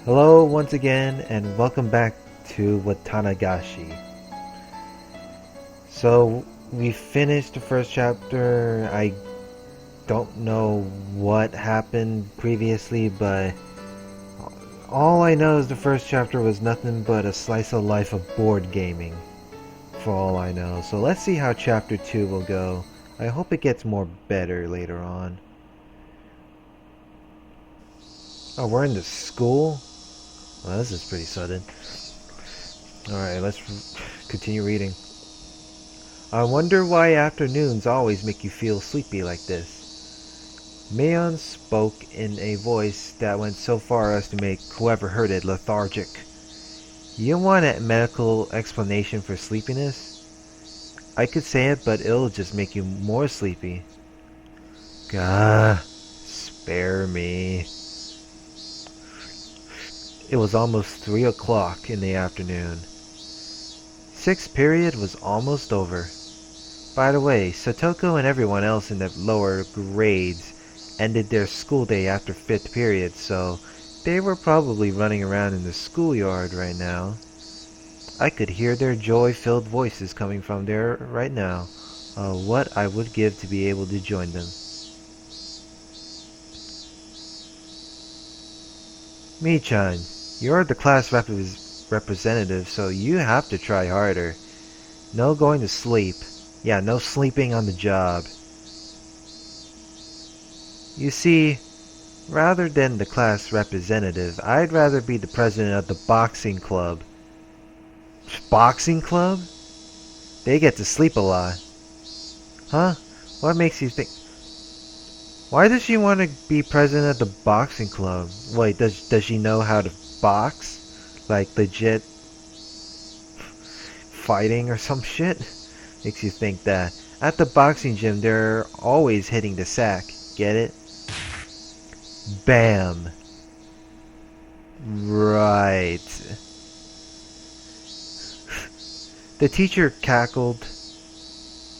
Hello once again and welcome back to Watanagashi. So we finished the first chapter. I don't know what happened previously, but all I know is the first chapter was nothing but a slice of life of board gaming, for all I know. So let's see how chapter 2 will go. I hope it gets more better later on. Oh, we're in the school? Well, this is pretty sudden. Alright, let's continue reading. I wonder why afternoons always make you feel sleepy like this. Mayon spoke in a voice that went so far as to make whoever heard it lethargic. You want a medical explanation for sleepiness? I could say it, but it'll just make you more sleepy. Gah, spare me. It was almost 3 o'clock in the afternoon. Sixth period was almost over. By the way, Satoko and everyone else in the lower grades ended their school day after 5th period, so they were probably running around in the schoolyard right now. I could hear their joy-filled voices coming from there right now. What I would give to be able to join them. Mi-chan, you're the class representative, so you have to try harder. No going to sleep. Yeah, no sleeping on the job. You see, rather than the class representative, I'd rather be the president of the boxing club. Boxing club? They get to sleep a lot. Huh? What makes you think... Why does she want to be president of the boxing club? Wait, does she know how to box? Like legit fighting or some shit? Makes you think that. At the boxing gym, they're always hitting the sack. Get it? Bam. Right. The teacher cackled.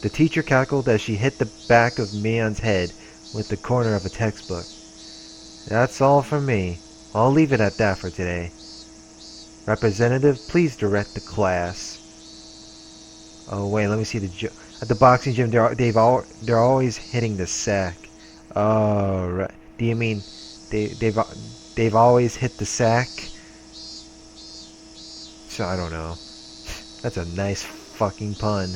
The teacher cackled as she hit the back of Mion's head with the corner of a textbook. That's all from me. I'll leave it at that for today. Representative, please direct the class. Oh wait, let me see the at the boxing gym. They're always hitting the sack. Oh right. Do you mean they've always hit the sack? So I don't know. That's a nice fucking pun.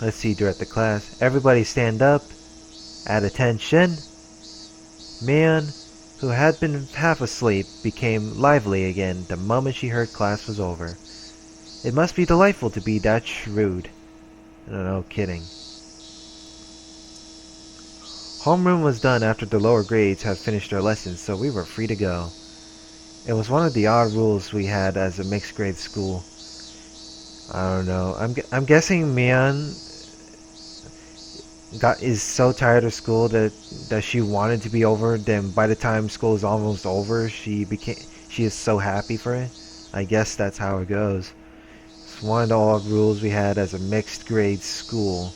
Let's see, direct the class. Everybody stand up. At attention. Man, who had been half asleep, became lively again the moment she heard class was over. It must be delightful to be that shrewd. No kidding. Homeroom was done after the lower grades had finished their lessons, so we were free to go. It was one of the odd rules we had as a mixed grade school. I don't know. I'm guessing Mian is so tired of school that she wanted to be over. Then by the time school is almost over, she is so happy for it. I guess that's how it goes. It's one of the odd rules we had as a mixed grade school.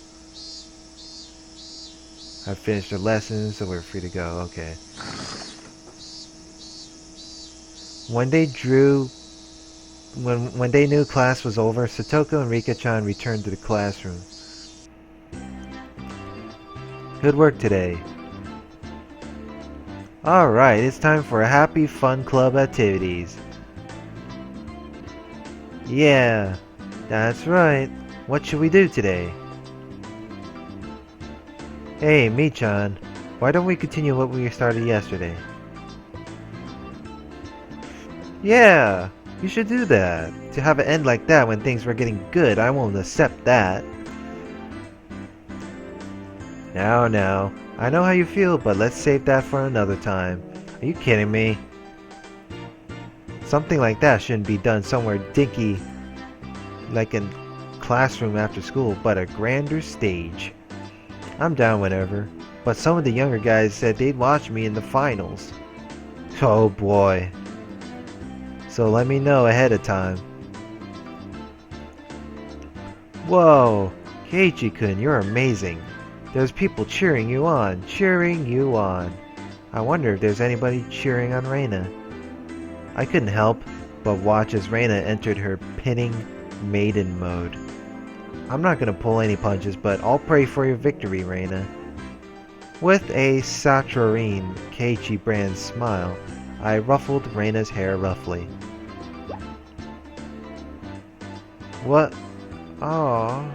I finished the lessons, so we're free to go. Okay. When they knew class was over, Satoko and Rika-chan returned to the classroom. Good work today. Alright, it's time for happy fun club activities. Yeah, that's right. What should we do today? Hey, Mi-chan, why don't we continue what we started yesterday? Yeah, you should do that. To have it end like that when things were getting good, I won't accept that. Now, I know how you feel, but let's save that for another time. Are you kidding me? Something like that shouldn't be done somewhere dinky like a classroom after school, but a grander stage. I'm down whenever, but some of the younger guys said they'd watch me in the finals. Oh boy. So let me know ahead of time. Whoa, Keiichi-kun, you're amazing. There's people cheering you on. I wonder if there's anybody cheering on Reina. I couldn't help but watch as Reina entered her pinning maiden mode. I'm not gonna pull any punches, but I'll pray for your victory, Reina. With a saturine Keiichi brand smile, I ruffled Reina's hair roughly. What? Aww.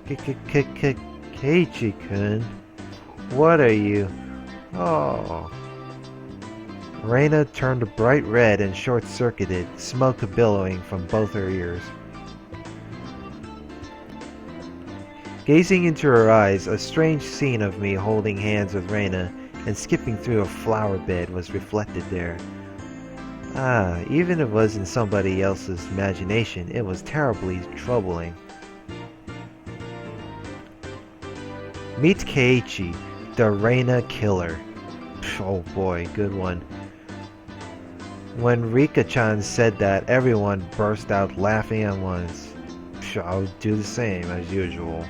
Keiichi-kun. What are you? Oh. Reina turned bright red and short-circuited, smoke billowing from both her ears. Gazing into her eyes, a strange scene of me holding hands with Reina and skipping through a flower bed was reflected there. Ah, even if it was in somebody else's imagination, it was terribly troubling. Meet Keiichi, the Reina killer. Oh boy, good one. When Rika-chan said that, everyone burst out laughing at once. I'll do the same as usual.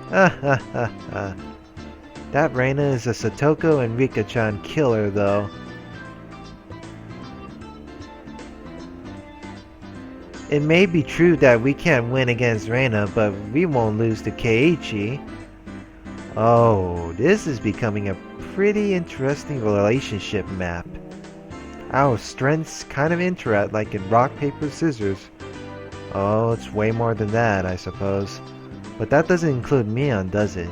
That Reina is a Satoko and Rika-chan killer, though. It may be true that we can't win against Reina, but we won't lose to Keiichi. Oh, this is becoming a pretty interesting relationship map. Our strengths kind of interact like in rock, paper, scissors. Oh, it's way more than that, I suppose. But that doesn't include Mion, does it?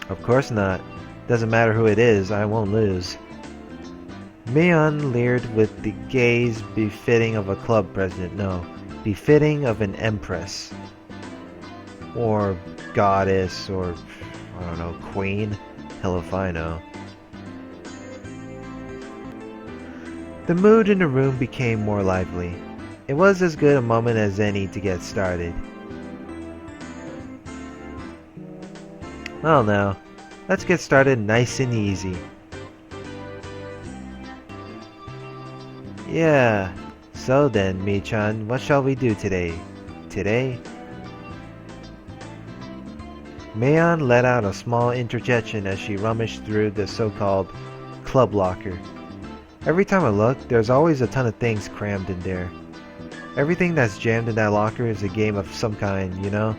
Of course not. Doesn't matter who it is, I won't lose. Mion leered with the gaze befitting of a club president. No, befitting of an empress. Or goddess, or I don't know, queen? Hell if I know. The mood in the room became more lively. It was as good a moment as any to get started. Well now, let's get started nice and easy. Yeah, so then, Mi-chan, what shall we do today? Today? Mion let out a small interjection as she rummaged through the so-called club locker. Every time I look, there's always a ton of things crammed in there. Everything that's jammed in that locker is a game of some kind, you know?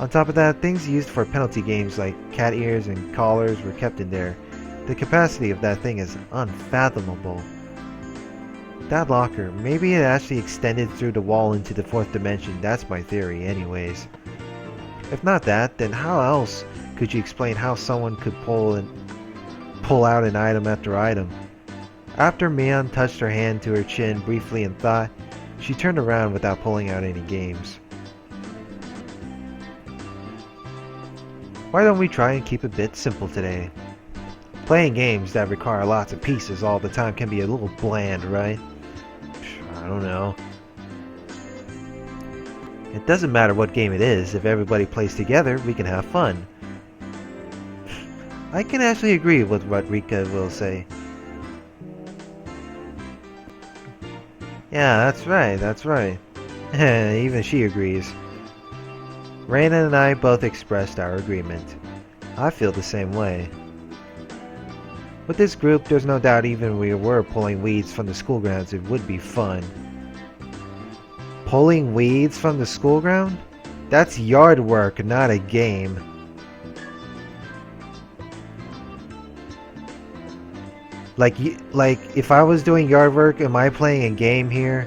On top of that, things used for penalty games like cat ears and collars were kept in there. The capacity of that thing is unfathomable. That locker, maybe it actually extended through the wall into the fourth dimension. That's my theory anyways. If not that, then how else could you explain how someone could pull out an item after item? After Mion touched her hand to her chin briefly in thought, she turned around without pulling out any games. Why don't we try and keep it a bit simple today? Playing games that require lots of pieces all the time can be a little bland, right? I don't know. It doesn't matter what game it is, if everybody plays together, we can have fun. I can actually agree with what Rika will say. Yeah, that's right. Even she agrees. Reina and I both expressed our agreement. I feel the same way. With this group, there's no doubt even if we were pulling weeds from the school grounds, it would be fun. Pulling weeds from the school ground? That's yard work, not a game. Like if I was doing yard work, am I playing a game here?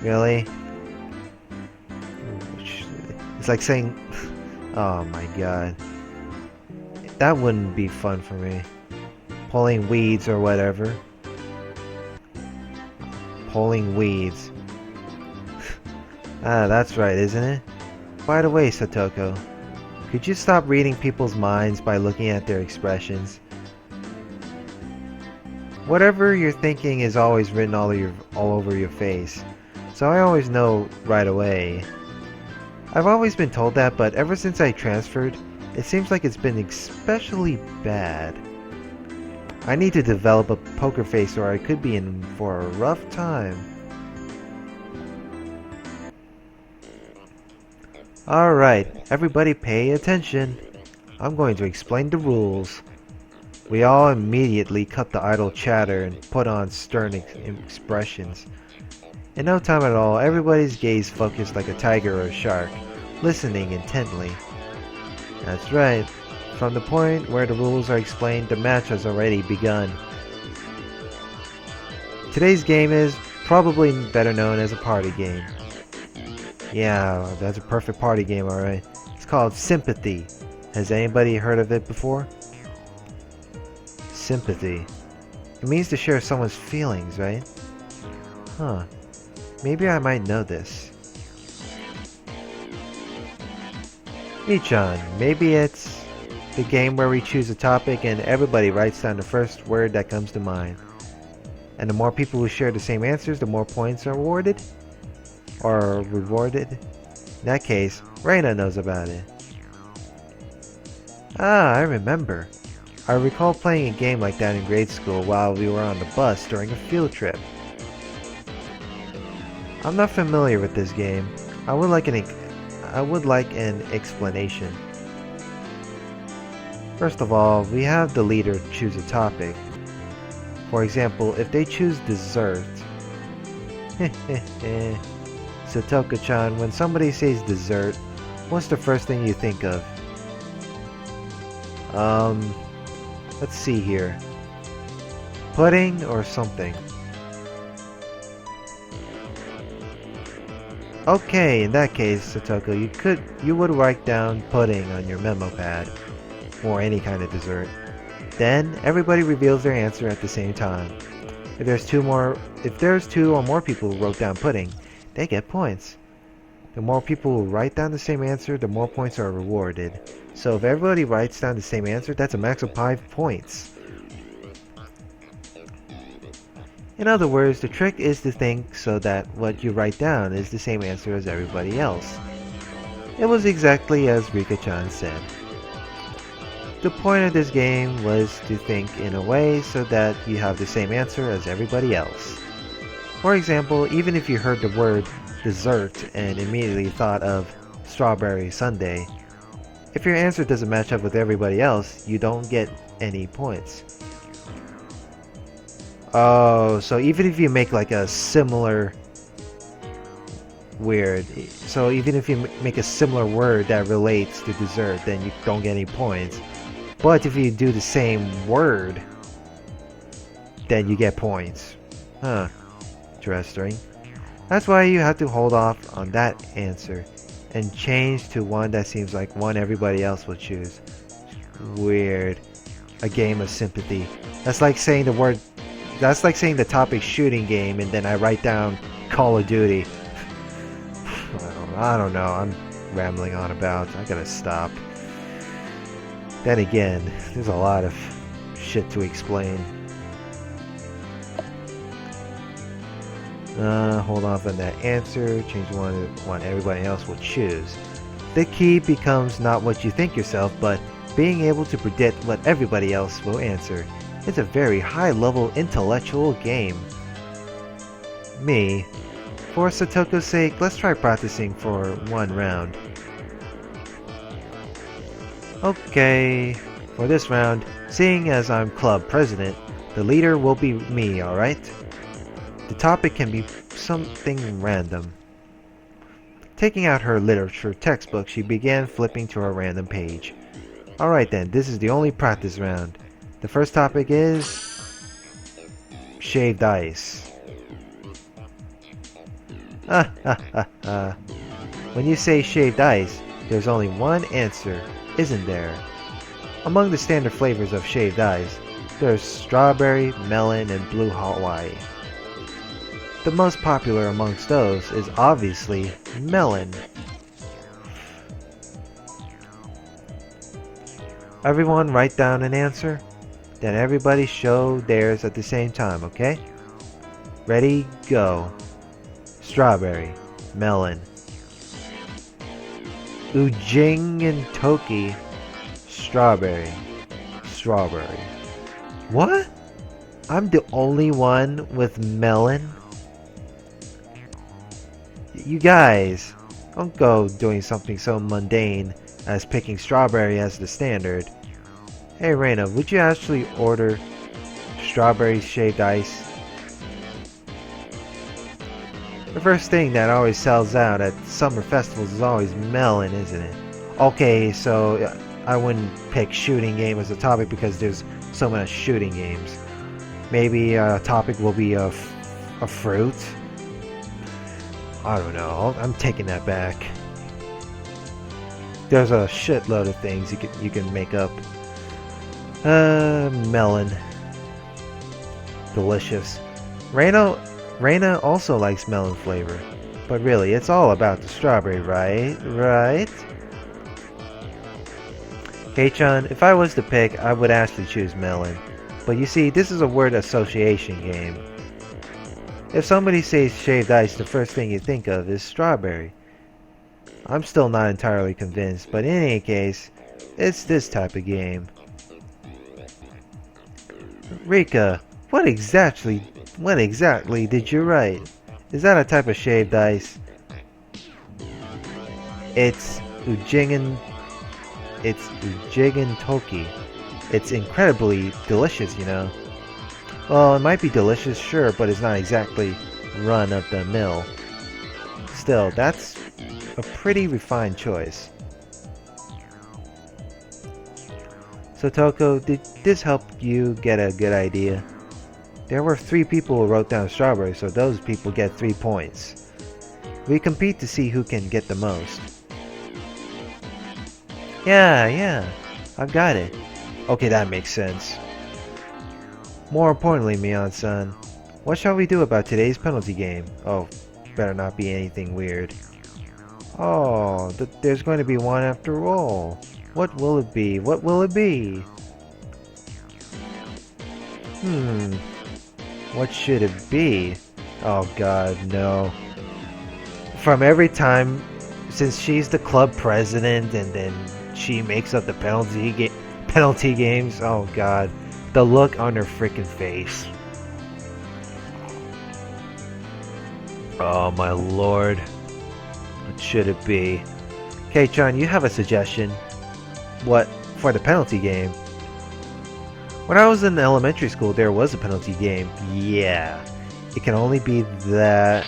Really? It's like saying, oh my god. That wouldn't be fun for me. Pulling weeds or whatever. Pulling weeds. Ah, that's right, isn't it? By the way, Satoko, could you stop reading people's minds by looking at their expressions? Whatever you're thinking is always written all over your face, so I always know right away. I've always been told that, but ever since I transferred, it seems like it's been especially bad. I need to develop a poker face or I could be in for a rough time. Alright, everybody pay attention. I'm going to explain the rules. We all immediately cut the idle chatter and put on stern expressions. In no time at all, everybody's gaze focused like a tiger or a shark, listening intently. That's right. From the point where the rules are explained, the match has already begun. Today's game is probably better known as a party game. Yeah, that's a perfect party game, alright. It's called Sympathy. Has anybody heard of it before? Sympathy. It means to share someone's feelings, right? Huh. Maybe I might know this. Michan, maybe it's the game where we choose a topic and everybody writes down the first word that comes to mind. And the more people who share the same answers, the more points are awarded? Or rewarded? In that case, Reina knows about it. Ah, I remember. I recall playing a game like that in grade school while we were on the bus during a field trip. I'm not familiar with this game. I would like an explanation. First of all, we have the leader choose a topic. For example, if they choose dessert. Satoko-chan, when somebody says dessert, what's the first thing you think of? Let's see here. Pudding or something? Okay, in that case, Satoko, you would write down pudding on your memo pad, or any kind of dessert. Then everybody reveals their answer at the same time. If there's two or more people who wrote down pudding, they get points. The more people who write down the same answer, the more points are rewarded. So if everybody writes down the same answer, that's a max of 5 points. In other words, the trick is to think so that what you write down is the same answer as everybody else. It was exactly as Rika-chan said. The point of this game was to think in a way so that you have the same answer as everybody else. For example, even if you heard the word dessert and immediately thought of strawberry sundae, if your answer doesn't match up with everybody else, you don't get any points. Oh, so even if you make like a similar even if you make a similar word that relates to dessert, then you don't get any points. But if you do the same word, then you get points. Huh. Interesting. That's why you have to hold off on that answer and change to one that seems like one everybody else will choose. Weird. A game of sympathy. That's like saying the topic shooting game and then I write down Call of Duty. I don't know. I'm rambling on about. I gotta stop. Then again, there's a lot of shit to explain. Hold off on that answer. Change one everybody else will choose. The key becomes not what you think yourself, but being able to predict what everybody else will answer. It's a very high-level intellectual game. Me. For Satoko's sake, let's try practicing for one round. Okay, for this round, seeing as I'm club president, the leader will be me, alright? The topic can be something random. Taking out her literature textbook, she began flipping to a random page. Alright then, this is the only practice round. The first topic is shaved ice. When you say shaved ice, there's only one answer, isn't there? Among the standard flavors of shaved ice, there's strawberry, melon, and blue Hawaii. The most popular amongst those is obviously melon. Everyone write down an answer? Then everybody show theirs at the same time, okay? Ready, go. Strawberry, melon. Ujing and Toki, strawberry. What? I'm the only one with melon? You guys, don't go doing something so mundane as picking strawberry as the standard. Hey Reina, would you actually order strawberry shaved ice? The first thing that always sells out at summer festivals is always melon, isn't it? Okay, so I wouldn't pick shooting game as a topic because there's so many shooting games. Maybe a topic will be a fruit. I don't know. I'm taking that back. There's a shitload of things you can make up. Melon. Delicious. Reina also likes melon flavor. But really, it's all about the strawberry, right? Right? Hey-chan, if I was to pick, I would actually choose melon. But you see, this is a word association game. If somebody says shaved ice, the first thing you think of is strawberry. I'm still not entirely convinced, but in any case, it's this type of game. Rika, what exactly did you write? Is that a type of shaved ice? It's Ujigen Toki. It's incredibly delicious, you know. Well, it might be delicious, sure, but it's not exactly run of the mill. Still, that's a pretty refined choice. So Toko, did this help you get a good idea? There were 3 people who wrote down strawberry, so those people get 3 points. We compete to see who can get the most. Yeah, I've got it. Okay, that makes sense. More importantly, Mion-san, what shall we do about today's penalty game? Oh, better not be anything weird. Oh, there's going to be one after all. What will it be? What will it be? What should it be? Oh god, no. From every time, since she's the club president and then she makes up the penalty games, oh god. The look on her freaking face. Oh my lord. What should it be? K-chan, you have a suggestion? What, for the penalty game? When I was in elementary school, there was a penalty game. Yeah. It can only be that...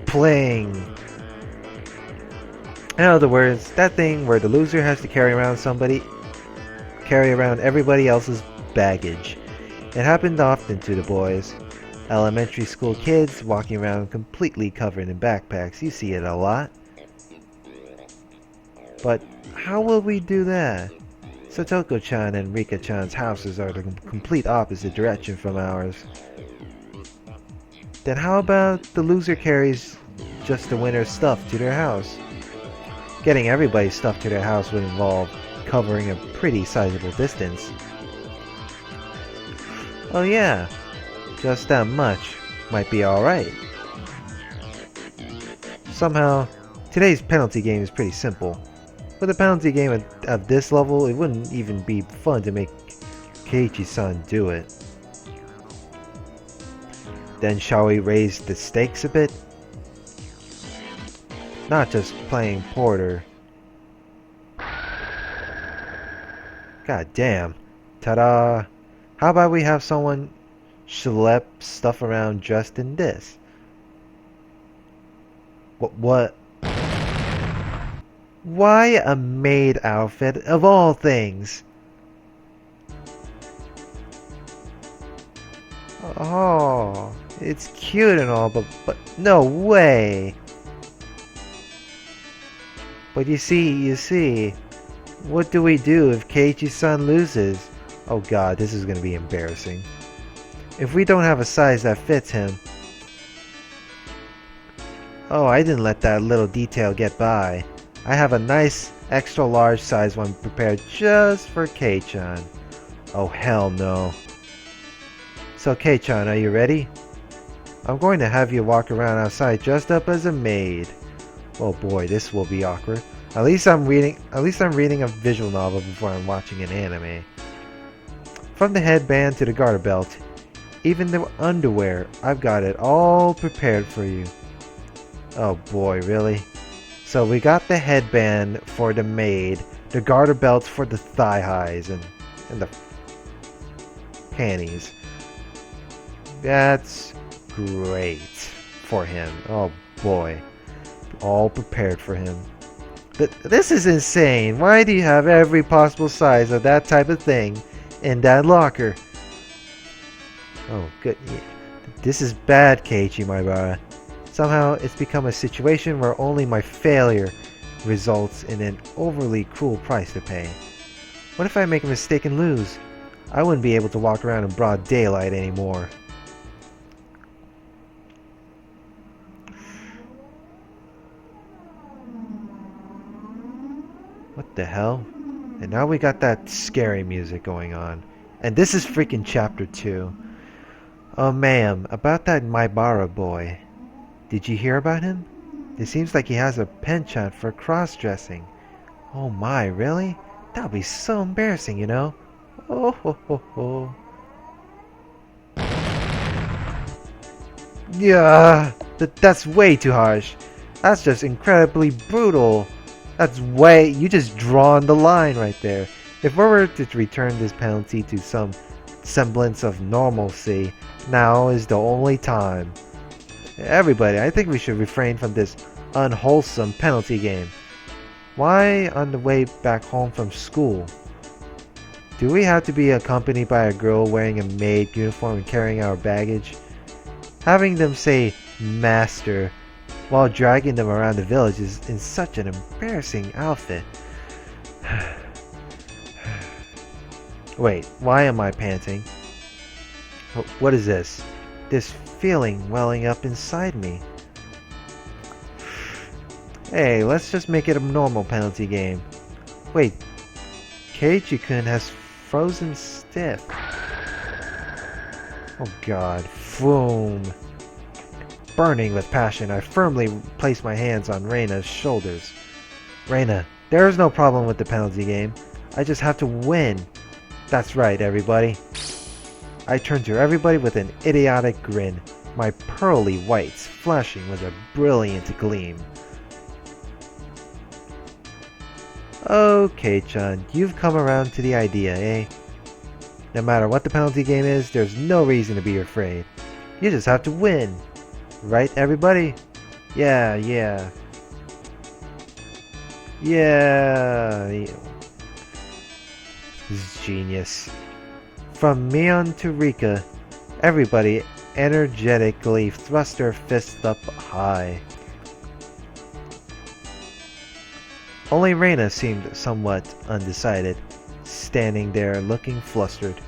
playing. In other words, that thing where the loser has to carry around everybody else's baggage. It happened often to the boys. Elementary school kids walking around completely covered in backpacks. You see it a lot. But how will we do that? Sotoko-chan and Rika-chan's houses are the complete opposite direction from ours. Then how about the loser carries just the winner's stuff to their house? Getting everybody's stuff to their house would involve covering a pretty sizable distance. Oh yeah, just that much might be alright. Somehow, today's penalty game is pretty simple. With a penalty game at this level, it wouldn't even be fun to make Keiichi-san do it. Then shall we raise the stakes a bit? Not just playing Porter. God damn. Ta-da! How about we have someone schlep stuff around dressed in this? What? Why a maid outfit of all things? Oh, it's cute and all, but no way. But you see, what do we do if Keiichi-san loses? Oh god, this is gonna be embarrassing. If we don't have a size that fits him. Oh, I didn't let that little detail get by. I have a nice extra large size one prepared just for Kei-chan. Oh hell no. So Kei-chan, are you ready? I'm going to have you walk around outside dressed up as a maid. Oh boy, this will be awkward. At least I'm reading a visual novel before I'm watching an anime. From the headband to the garter belt, even the underwear, I've got it all prepared for you. Oh boy, really? So we got the headband for the maid, the garter belts for the thigh highs, and the panties. That's great for him. Oh boy. All prepared for him. This is insane. Why do you have every possible size of that type of thing in that locker? Oh, good. This is bad, Keiichi Maibara. Somehow it's become a situation where only my failure results in an overly cruel price to pay. What if I make a mistake and lose? I wouldn't be able to walk around in broad daylight anymore. What the hell? And now we got that scary music going on. And this is freaking chapter 2. Oh ma'am, about that Maibara boy. Did you hear about him? It seems like he has a penchant for cross-dressing. Oh my, really? That would be so embarrassing, you know? Oh ho ho ho. Yeah, that's way too harsh. That's just incredibly brutal. That's way... You just drawn the line right there. If we were to return this penalty to some semblance of normalcy, now is the only time. Everybody, I think we should refrain from this unwholesome penalty game. Why on the way back home from school? Do we have to be accompanied by a girl wearing a maid uniform and carrying our baggage? Having them say master while dragging them around the village is in such an embarrassing outfit. Wait, why am I panting? What is this? This feeling welling up inside me. Hey, let's just make it a normal penalty game. Wait, Keiichi-kun has frozen stiff. Oh god, Foom. Burning with passion, I firmly place my hands on Reina's shoulders. Reina, there is no problem with the penalty game. I just have to win. That's right, everybody. I turn to everybody with an idiotic grin, my pearly whites flashing with a brilliant gleam. Okay-chan, you've come around to the idea, eh? No matter what the penalty game is, there's no reason to be afraid. You just have to win. Right, everybody? Yeah. This is genius. From Mion to Rika, everybody energetically thrust their fists up high. Only Reina seemed somewhat undecided, standing there looking flustered.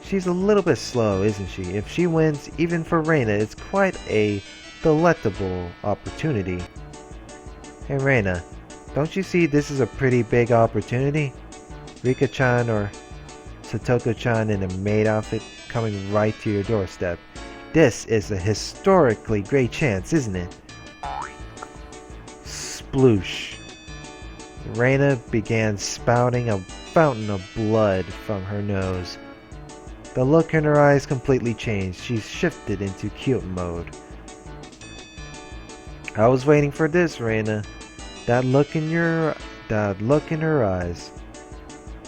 She's a little bit slow, isn't she? If she wins, even for Reina, it's quite a delectable opportunity. Hey Reina, don't you see this is a pretty big opportunity? Rika-chan or Satoko-chan in a maid outfit coming right to your doorstep. This is a historically great chance, isn't it? Sploosh. Reina began spouting a fountain of blood from her nose. The look in her eyes completely changed. She shifted into cute mode. I was waiting for this, Reina. That look in her eyes.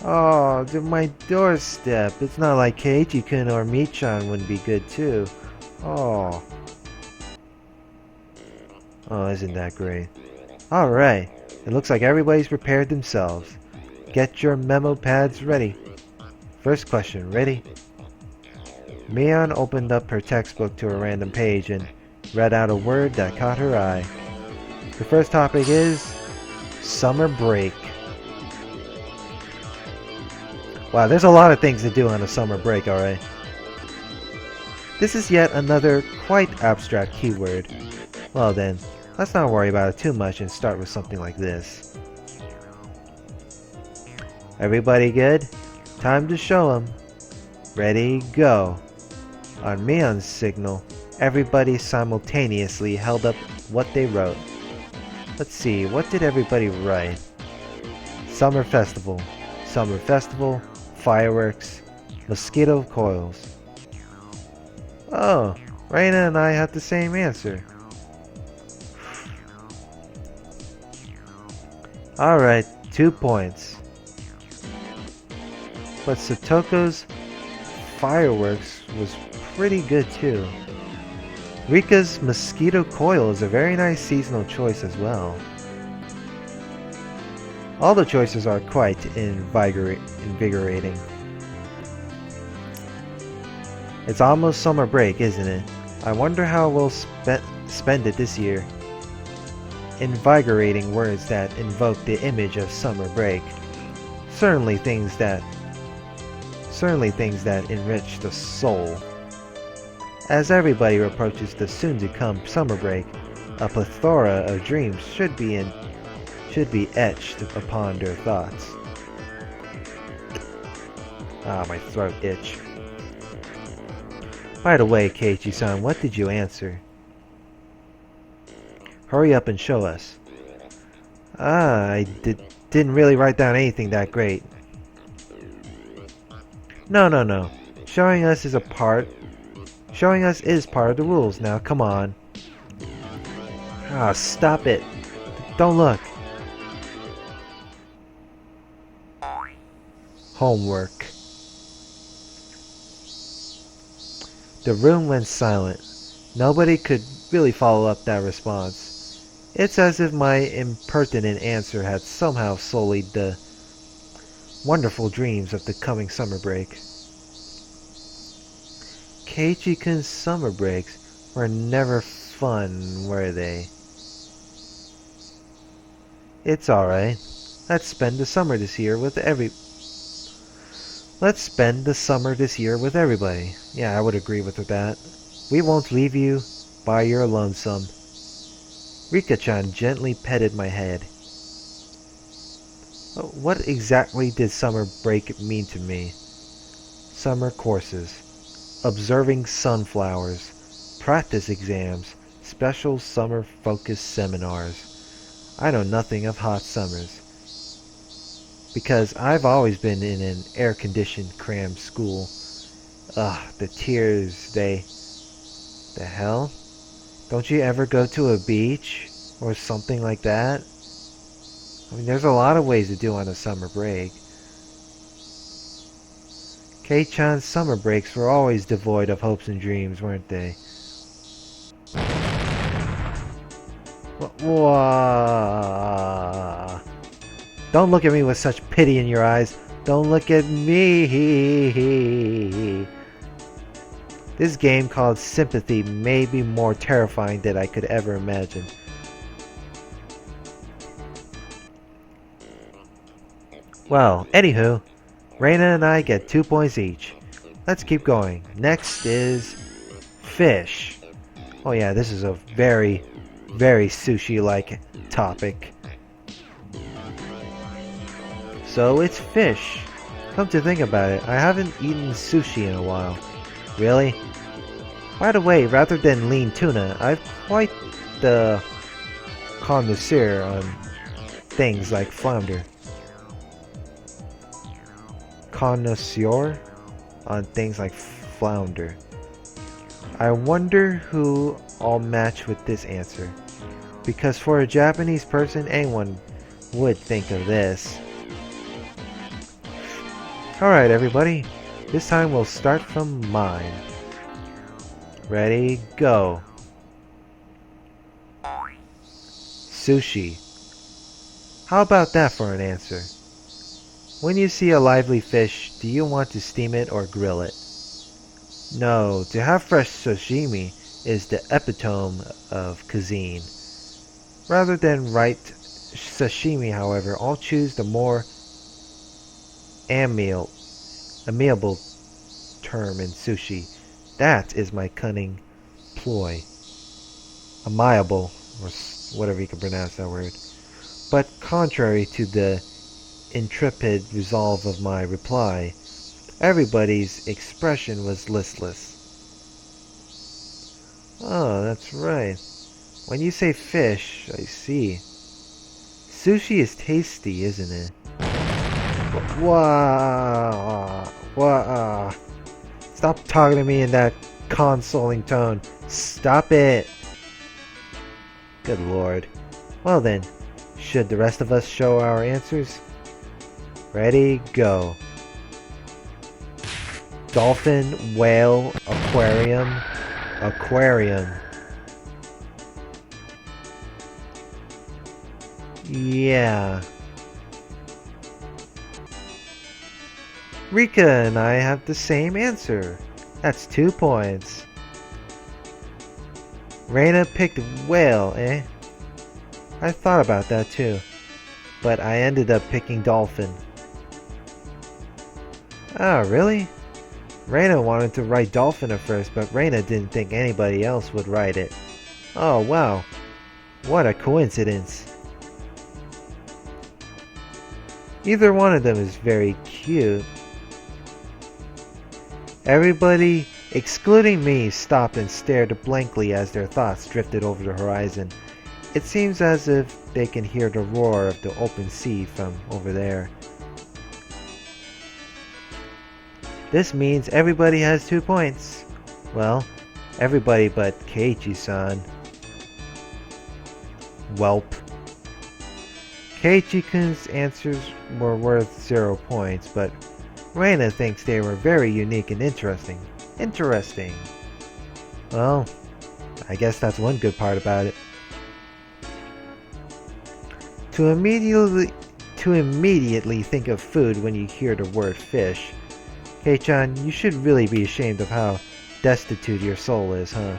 Oh, to my doorstep. It's not like Keiichi-kun or Mi-chan wouldn't be good too. Oh. Oh, isn't that great? Alright. It looks like everybody's prepared themselves. Get your memo pads ready. First question, ready? Mion opened up her textbook to a random page and read out a word that caught her eye. The first topic is summer break. Wow, there's a lot of things to do on a summer break, alright? This is yet another quite abstract keyword. Well then, let's not worry about it too much and start with something like this. Everybody good? Time to show 'em. Ready, go. On Mion's signal, everybody simultaneously held up what they wrote. Let's see, what did everybody write? Summer festival, fireworks, mosquito coils. Oh, Reina and I had the same answer. Alright, 2 points. But Satoko's fireworks was pretty good too. Rika's mosquito coil is a very nice seasonal choice as well. All the choices are quite invigorating. It's almost summer break, isn't it? I wonder how we'll spend it this year. Invigorating words that invoke the image of summer break. Certainly things that enrich the soul. As everybody approaches the soon-to-come summer break, a plethora of dreams should be etched upon their thoughts. Ah, my throat itch. By the way, Keiichi-san, what did you answer? Hurry up and show us. Ah, I didn't really write down anything that great. No. Showing us is part of the rules. Now, come on. Ah, stop it. Don't look. Homework. The room went silent. Nobody could really follow up that response. It's as if my impertinent answer had somehow sullied the wonderful dreams of the coming summer break. Keiichi-kun's summer breaks were never fun, were they? It's alright. Let's spend the summer this year with everybody. Yeah, I would agree with that. We won't leave you by your lonesome. Rika-chan gently petted my head. What exactly did summer break mean to me? Summer courses, observing sunflowers, practice exams, special summer focus seminars. I know nothing of hot summers, because I've always been in an air-conditioned crammed school. Ugh, the tears, the hell? Don't you ever go to a beach? Or something like that? I mean, there's a lot of ways to do on a summer break. Kei-chan's summer breaks were always devoid of hopes and dreams, weren't they? Whoa. Don't look at me with such pity in your eyes. Don't look at me. This game called Sympathy may be more terrifying than I could ever imagine. Well, anywho, Reina and I get 2 points each. Let's keep going. Next is fish. Oh yeah, this is a very, very sushi-like topic. So it's fish. Come to think about it, I haven't eaten sushi in a while. Really? By the way, rather than lean tuna, I'm quite the connoisseur on things like flounder. Connoisseur on things like flounder. I wonder who I'll match with this answer. Because for a Japanese person, anyone would think of this. Alright everybody, this time we'll start from mine. Ready, go. Sushi. How about that for an answer? When you see a lively fish, do you want to steam it or grill it? No, to have fresh sashimi is the epitome of cuisine. Rather than right sashimi, however, I'll choose the more amiable term in sushi. That is my cunning ploy. Amiable, or whatever you can pronounce that word. But contrary to the intrepid resolve of my reply, everybody's expression was listless. Oh, that's right. When you say fish, I see. Sushi is tasty, isn't it? Stop talking to me in that consoling tone. Stop it. Good lord. Well then, Should the rest of us show our answers? Ready, go. Dolphin, whale, aquarium, aquarium. Yeah. Rika and I have the same answer. That's 2 points. Reina picked whale, eh? I thought about that too, but I ended up picking dolphin. Oh, really? Reina wanted to write dolphin at first, but Reina didn't think anybody else would write it. Oh, wow. What a coincidence. Either one of them is very cute. Everybody, excluding me, stopped and stared blankly as their thoughts drifted over the horizon. It seems as if they can hear the roar of the open sea from over there. This means everybody has 2 points. Well, everybody but Keiichi-san. Welp. Keiichi-kun's answers were worth 0 points, but Reina thinks they were very unique and interesting. Interesting. Well, I guess that's one good part about it. To immediately think of food when you hear the word fish. Kei-chan, you should really be ashamed of how destitute your soul is, huh?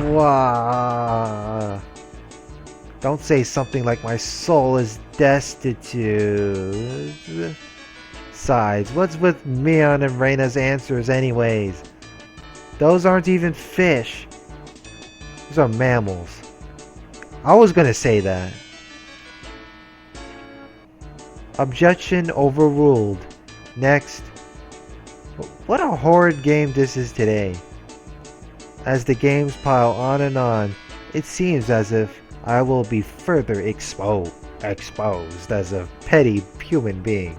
Wow. Don't say something like my soul is destitute. Besides, what's with Mion and Reina's answers anyways? Those aren't even fish. Those are mammals. I was gonna say that. Objection overruled. Next. What a horrid game this is today. As the games pile on and on, it seems as if I will be further exposed as a petty human being.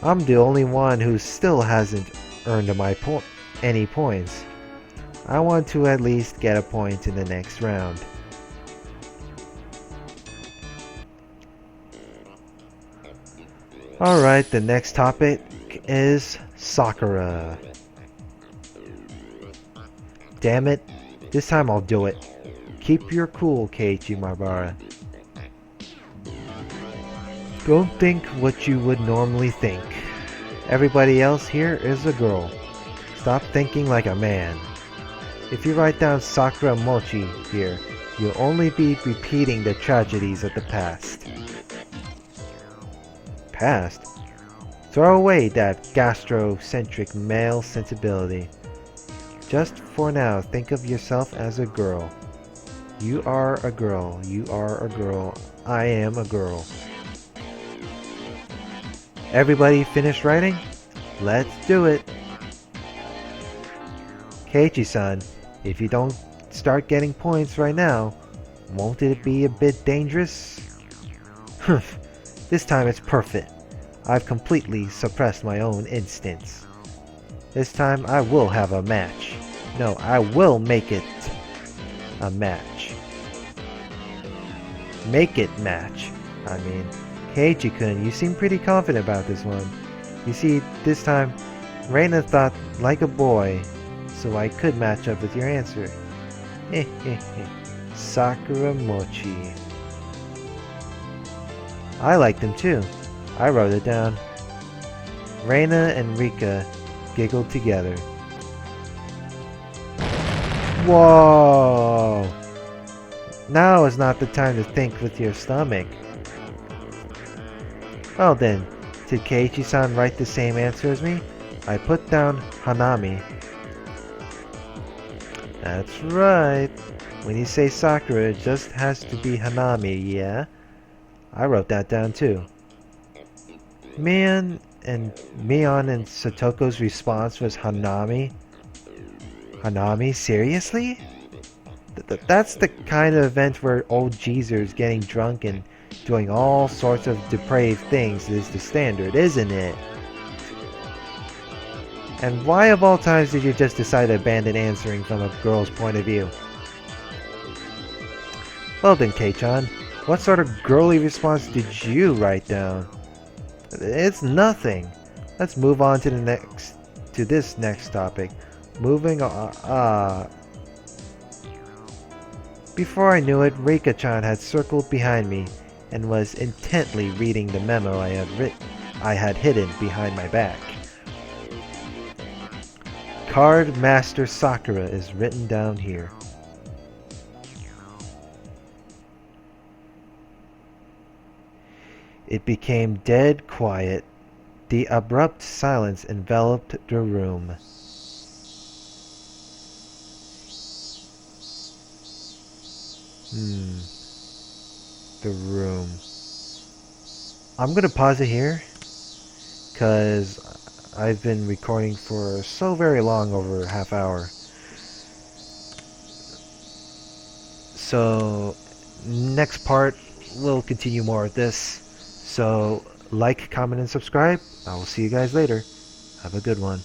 I'm the only one who still hasn't earned any points. I want to at least get a point in the next round. Alright, the next topic is Sakura. Damn it, this time I'll do it. Keep your cool, Keiichi Mabara. Don't think what you would normally think. Everybody else here is a girl. Stop thinking like a man. If you write down Sakura Mochi here, you'll only be repeating the tragedies of the past. Past? Throw away that gastrocentric male sensibility. Just for now, think of yourself as a girl. You are a girl. You are a girl. I am a girl. Everybody finished writing? Let's do it. Keiichi-san, if you don't start getting points right now, won't it be a bit dangerous? Humph. This time it's perfect. I've completely suppressed my own instincts. This time I will have a match. No, I will make it a match. Make it match. I mean, Keiichi-kun, you seem pretty confident about this one. You see, this time, Reina thought like a boy, so I could match up with your answer. Sakura Mochi. I like them too. I wrote it down. Reina and Rika giggled together. Whoa! Now is not the time to think with your stomach. Well then, did Keiichi-san write the same answer as me? I put down Hanami. That's right. When you say Sakura, it just has to be Hanami, yeah? I wrote that down too. Mion and Satoko's response was Hanami. Hanami? Seriously? That's the kind of event where old geezers getting drunk and doing all sorts of depraved things is the standard, isn't it? And why of all times did you just decide to abandon answering from a girl's point of view? Well then, K-chan, what sort of girly response did you write down? It's nothing. Let's move on to this next topic. Moving on. Before I knew it, Reika-chan had circled behind me and was intently reading the memo I had hidden behind my back. Card Master Sakura is written down here. It became dead quiet. The abrupt silence enveloped the room. The room. I'm gonna pause it here, because I've been recording for so very long, over a half hour. So, next part, we'll continue more of this. So, like, comment, and subscribe. I will see you guys later. Have a good one.